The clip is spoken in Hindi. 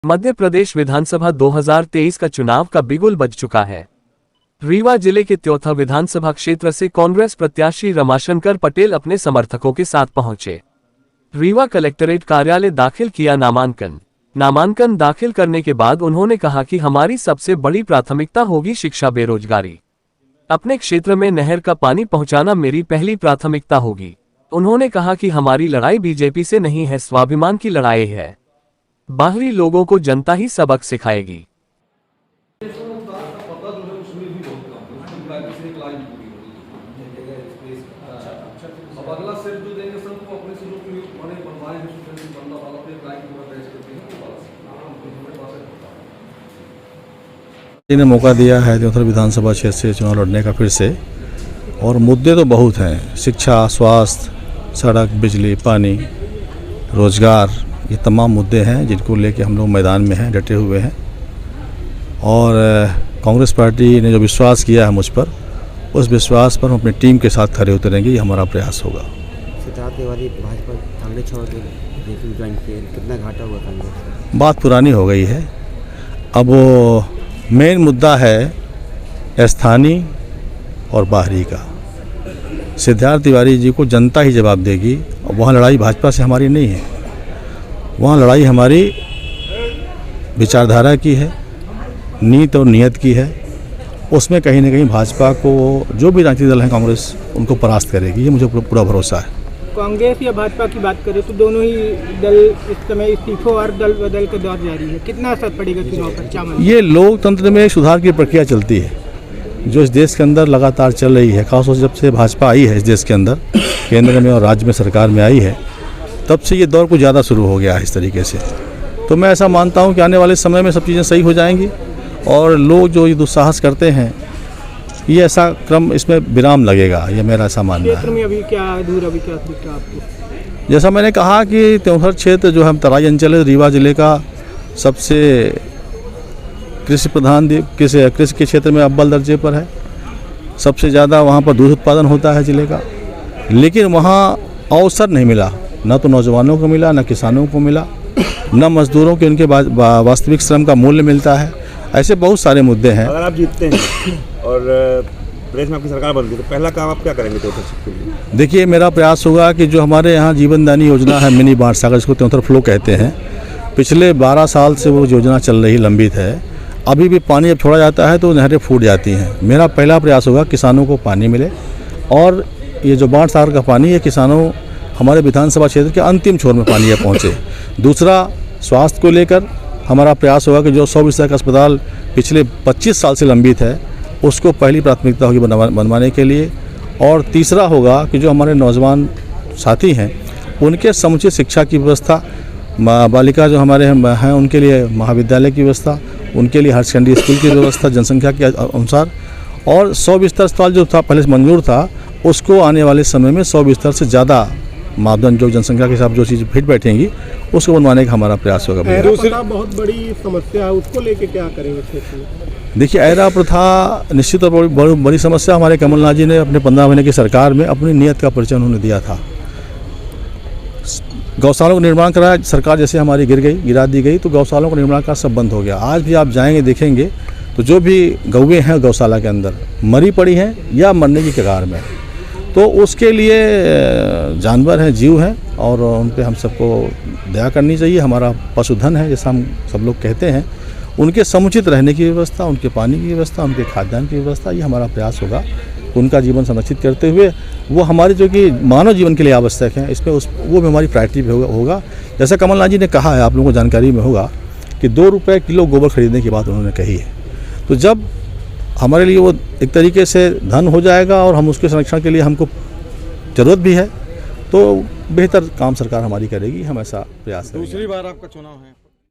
मध्य प्रदेश विधानसभा 2023 का चुनाव का बिगुल बज चुका है। रीवा जिले के त्योथा विधानसभा क्षेत्र से कांग्रेस प्रत्याशी रमाशंकर पटेल अपने समर्थकों के साथ पहुंचे। रीवा कलेक्टरेट कार्यालय दाखिल किया नामांकन दाखिल करने के बाद उन्होंने कहा कि हमारी सबसे बड़ी प्राथमिकता होगी शिक्षा बेरोजगारी। अपने क्षेत्र में नहर का पानी पहुंचाना मेरी पहली प्राथमिकता होगी। उन्होंने कहा कि हमारी लड़ाई बीजेपी से नहीं है, स्वाभिमान की लड़ाई है। बाहरी लोगों को जनता ही सबक सिखाएगी। ने मौका दिया है त्योथा विधानसभा क्षेत्र से चुनाव लड़ने का फिर से, और मुद्दे तो बहुत हैं। शिक्षा, स्वास्थ्य, सड़क, बिजली, पानी, रोजगार, ये तमाम मुद्दे हैं जिनको लेके हम लोग मैदान में हैं, डटे हुए हैं। और कांग्रेस पार्टी ने जो विश्वास किया है मुझ पर, उस विश्वास पर हम अपनी टीम के साथ खड़े उतरेंगे, ये हमारा प्रयास होगा। सिद्धार्थ तिवारी भाजपा कांग्रेस छोड़ के ज्वाइन किए, कितना घाटा हुआ कांग्रेस? बात पुरानी हो गई है। अब वो मेन मुद्दा है स्थानीय और बाहरी का। सिद्धार्थ तिवारी जी को जनता ही जवाब देगी। वहाँ लड़ाई भाजपा से हमारी नहीं है, वहाँ लड़ाई हमारी विचारधारा की है, नीति और नियत की है। उसमें कहीं ना कहीं भाजपा को, जो भी राजनीतिक दल हैं कांग्रेस, उनको परास्त करेगी, ये मुझे पूरा भरोसा है। कांग्रेस या भाजपा की बात करें तो दोनों ही दल इस समय इस्तीफों और दल बदल का दौर जारी है। कितना असर पड़ेगा चुनाव पर, क्या मानते हैं? ये लोकतंत्र में सुधार की प्रक्रिया चलती है जो इस देश के अंदर लगातार चल रही है। खासतौर से जब से भाजपा आई है इस देश के अंदर, केंद्र में और राज्य में सरकार में आई है, तब से ये दौर कुछ ज़्यादा शुरू हो गया है इस तरीके से। तो मैं ऐसा मानता हूँ कि आने वाले समय में सब चीज़ें सही हो जाएंगी और लोग जो ये दुस्साहस करते हैं, ये ऐसा क्रम इसमें विराम लगेगा, ये मेरा ऐसा मानना है। में अभी क्या अधूरा, अभी क्या दिख रहा है आपको? जैसा मैंने कहा कि त्योहर क्षेत्र जो हम तराई अंचल है, रीवा जिले का सबसे कृषि प्रधान कृषि के क्षेत्र में अव्वल दर्जे पर है। सबसे ज़्यादा वहाँ पर दूध उत्पादन होता है जिले का, लेकिन वहाँ अवसर नहीं मिला, न तो नौजवानों को मिला, न किसानों को मिला, न मजदूरों के उनके वास्तविक श्रम का मूल्य मिलता है। ऐसे बहुत सारे मुद्दे हैं। अगर आप जीतते हैं और प्रदेश में आपकी सरकार बनती है तो पहला काम आप क्या करेंगे त्योथा के लिए? देखिए, मेरा प्रयास होगा कि जो हमारे यहाँ जीवनदानी योजना है, मिनी बाढ़ सागर, जिसको त्योथा फ्लो कहते हैं, पिछले 12 साल से वो योजना चल रही, लंबित है। अभी भी पानी जब छोड़ा जाता है तो नहरें फूट जाती हैं। मेरा पहला प्रयास होगा किसानों को पानी मिले, और ये जो बाढ़ सागर का पानी, ये किसानों, हमारे विधानसभा क्षेत्र के अंतिम छोर में पानी पहुँचे। दूसरा, स्वास्थ्य को लेकर हमारा प्रयास होगा कि जो 100 बिस्तर का अस्पताल पिछले 25 साल से लंबित है, उसको पहली प्राथमिकता होगी बनवाने के लिए। और तीसरा होगा कि जो हमारे नौजवान साथी हैं, उनके समुचित शिक्षा की व्यवस्था, बालिका जो हमारे हैं उनके लिए महाविद्यालय की व्यवस्था, उनके लिए हायर सेकेंडरी स्कूल की व्यवस्था जनसंख्या के अनुसार। और 100 बिस्तर अस्पताल जो था पहले मंजूर था, उसको आने वाले समय में 100 बिस्तर से ज़्यादा मापदंड जो जनसंख्या के हिसाब जो चीज़ फिट बैठेंगी, उसको बनवाने का हमारा प्रयास होगा। प्रथा बहुत बड़ी समस्या है, उसको लेके क्या करेंगे क्षेत्र में? देखिए, ऐरा प्रथा निश्चित तौर पर बड़ी समस्या। हमारे कमलनाथ जी ने अपने 15 महीने की सरकार में अपनी नीयत का परिचय उन्होंने दिया था। गौशालों का निर्माण कराया, सरकार जैसे हमारी गिरा दी गई तो गौशालों का निर्माण का सब बंद हो गया। आज भी आप जाएंगे देखेंगे तो जो भी गौवें हैं गौशाला के अंदर मरी पड़ी हैं या मरने की कगार में, तो उसके लिए जानवर हैं, जीव हैं, और उन पर हम सबको दया करनी चाहिए। हमारा पशुधन है, जैसा हम सब लोग कहते हैं। उनके समुचित रहने की व्यवस्था, उनके पानी की व्यवस्था, उनके खाद्यान्न की व्यवस्था, ये हमारा प्रयास होगा। उनका जीवन संरक्षित करते हुए वो हमारे जो कि मानव जीवन के लिए आवश्यक हैं, इसमें वो भी हमारी प्रायोरिटी भी होगा। जैसा कमलनाथ जी ने कहा है, आप लोगों को जानकारी में होगा कि 2 रुपये किलो गोबर खरीदने की बात उन्होंने कही है। तो जब हमारे लिए वो एक तरीके से धन हो जाएगा और हम उसके संरक्षण के लिए हमको ज़रूरत भी है, तो बेहतर काम सरकार हमारी करेगी। हम ऐसा प्रयास करेंगे। दूसरी बार आपका चुनाव है।